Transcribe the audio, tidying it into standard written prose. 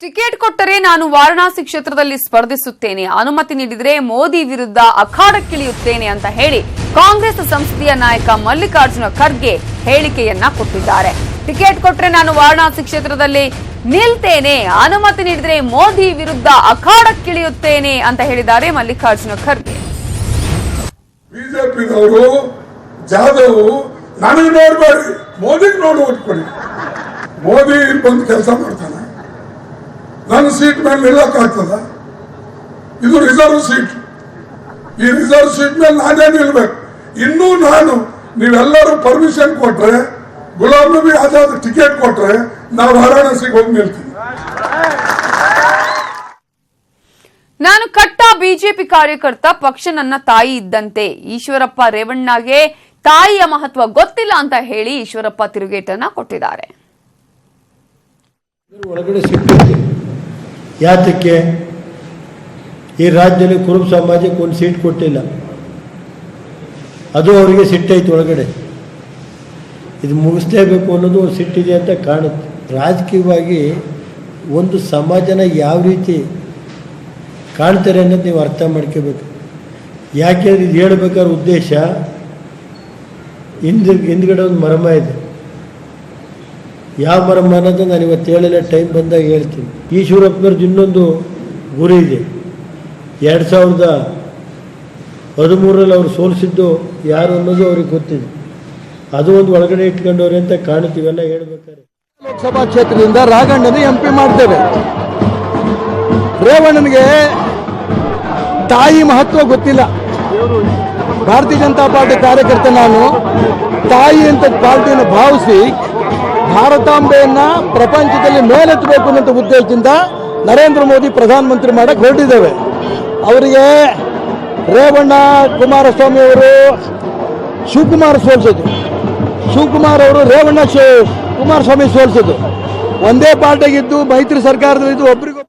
Ticket ಕೊಟ್ಟರೆ ನಾನು ವಾರಣಾಸಿ ಕ್ಷೇತ್ರದಲ್ಲಿ ಸ್ಪರ್ಧಿಸುತ್ತೇನೆ, ಅನುಮತಿ ನೀಡಿದರೆ ಮೋದಿ ವಿರುದ್ಧ ಅಖಾಡಕ್ಕಿಳಿಯುತ್ತೇನೆ ಅಂತ ಹೇಳಿ ಕಾಂಗ್ರೆಸ್ ಸಂಸದೀಯ ನಾಯಕ ಮಲ್ಲಿಕಾರ್ಜುನ ಖರ್ಗೆ ಹೇಳಿಕೆಯನ್ನ ಕೊಟ್ಟಿದ್ದಾರೆ. ಟಿಕೆಟ್ ಕೊಟ್ಟರೆ ನಾನು ವಾರಣಾಸಿ ಕ್ಷೇತ್ರದಲ್ಲಿ ನಿಲ್ತೇನೆ, ಅನುಮತಿ ನೀಡಿದರೆ ಮೋದಿ ವಿರುದ್ಧ ಅಖಾಡಕ್ಕಿಳಿಯುತ್ತೇನೆ ಅಂತ ಹೇಳಿದ್ದಾರೆ ಮಲ್ಲಿಕಾರ್ಜುನ ಖರ್ಗೆ. ಬಿಜೆಪಿದವರು ಜಾಧವ್ ನನಗೆ ನೋಡ್ಬೇಡಿ, ಮೋದಿಗೆ ನೋಡಿ ಓಟ್ಕೊಡಿ. ಮೋದಿ ಬಂದು ಕೆಲಸ ಮಾಡ್ತಾನೆ, ನನ್ನ ಸೀಟ್ ಮೇಲೆ ನಿಲ್ಲಕ್ಕಾಗ್ತದ? ಇದು ರಿಸರ್ವ್ ಸೀಟ್. ಈ ರಿಸರ್ವ್ ಸೀಟ್ ಮೇಲೆ ನಾನೇ ನಿಲ್ಬೇಕು. ಇನ್ನೂ ನೀವೆಲ್ಲರೂ ಪರ್ಮಿಷನ್ ಕೊಟ್ರೆ, ಗುಲಾಂ ನಬಿ ಆಜಾದ್ ಟಿಕೆಟ್ ಕೊಟ್ರೆ ನಾವು ವಾರಾಣಸಿಗೆ ಹೋಗಿ ನಿಲ್ತೀವಿ. ನಾನು ಕಟ್ಟ ಬಿಜೆಪಿ ಕಾರ್ಯಕರ್ತ, ಪಕ್ಷ ನನ್ನ ತಾಯಿ ಇದ್ದಂತೆ. ಈಶ್ವರಪ್ಪ ರೇವಣ್ಣಗೆ ತಾಯಿಯ ಮಹತ್ವ ಗೊತ್ತಿಲ್ಲ ಅಂತ ಹೇಳಿ ಈಶ್ವರಪ್ಪ ತಿರುಗೇಟನ್ನ ಕೊಟ್ಟಿದ್ದಾರೆ. ಒಳಗಡೆ ಸಿಟ್ಟಿದೆ. ಯಾತಕ್ಕೆ ಈ ರಾಜ್ಯದಲ್ಲಿ ಕುರುಬ ಸಮಾಜಕ್ಕೆ ಒಂದು ಸೀಟ್ ಕೊಟ್ಟಿಲ್ಲ, ಅದು ಅವರಿಗೆ ಸಿಟ್ಟೈತು. ಒಳಗಡೆ ಇದು ಮುಗಿಸ್ಲೇಬೇಕು ಅನ್ನೋದು ಒಂದು ಸಿಟ್ಟಿದೆ ಅಂತ ಕಾಣುತ್ತೆ. ರಾಜಕೀಯವಾಗಿ ಒಂದು ಸಮಾಜನ ಯಾವ ರೀತಿ ಕಾಣ್ತಾರೆ ಅನ್ನೋದು ನೀವು ಅರ್ಥ ಮಾಡ್ಕೋಬೇಕು. ಯಾಕೆಂದ್ರೆ ಇದು ಹೇಳ್ಬೇಕಾದ್ರೆ ಉದ್ದೇಶ ಹಿಂದ್ಗಡೆ ಒಂದು ಮರ್ಮ ಇದೆ. ಯಾವ ಮರ್ಮ ಅನ್ನೋದು ನಾನು ಇವತ್ತು ಹೇಳಲ್ಲ, ಟೈಮ್ ಬಂದಾಗ ಹೇಳ್ತೀನಿ. ಈಶ್ವರಪ್ಪನವ್ರದ್ದು ಇನ್ನೊಂದು ಗುರಿ ಇದೆ. 2013 ಅವರು ಸೋಲಿಸಿದ್ದು ಯಾರು ಅನ್ನೋದು ಅವ್ರಿಗೆ ಗೊತ್ತಿದೆ. ಅದು ಒಂದು ಒಳಗಡೆ ಇಟ್ಕೊಂಡವ್ರೆ ಅಂತ ಕಾಣುತ್ತೀವೆಲ್ಲ ಹೇಳ್ಬೇಕಾದ್ರೆ. ಲೋಕಸಭಾ ಕ್ಷೇತ್ರದಿಂದ ರಾಘಣ್ಣನ MP ಮಾಡ್ತೇವೆ. ರೇವಣ್ಣನಿಗೆ ತಾಯಿ ಮಹತ್ವ ಗೊತ್ತಿಲ್ಲ. ಭಾರತೀಯ ಜನತಾ ಪಾರ್ಟಿ ಕಾರ್ಯಕರ್ತ ನಾನು. ತಾಯಿ ಅಂತ ಪಾರ್ಟಿಯನ್ನು ಭಾವಿಸಿ ಭಾರತಾಂಬೆಯನ್ನ ಪ್ರಪಂಚದಲ್ಲಿ ಮೇಲೆತ್ತಬೇಕು ಅನ್ನೋ ಉದ್ದೇಶದಿಂದ ನರೇಂದ್ರ ಮೋದಿ ಪ್ರಧಾನಮಂತ್ರಿ ಮಾಡಕ್ಕೆ ಹೊರಟಿದ್ದೇವೆ. ಅವರಿಗೆ ರೇವಣ್ಣ, ಕುಮಾರಸ್ವಾಮಿ ಅವರು ಶಿವಕುಮಾರ್ ಸೋಲಿಸೋದು, ಶಿವಕುಮಾರ್ ಅವರು ರೇವಣ್ಣ ಕುಮಾರಸ್ವಾಮಿ ಸೋಲಿಸೋದು, ಒಂದೇ ಪಾರ್ಟಿಗಿದ್ದು ಮೈತ್ರಿ ಸರ್ಕಾರದಲ್ಲಿದ್ದು ಒಬ್ಬರಿಗೂ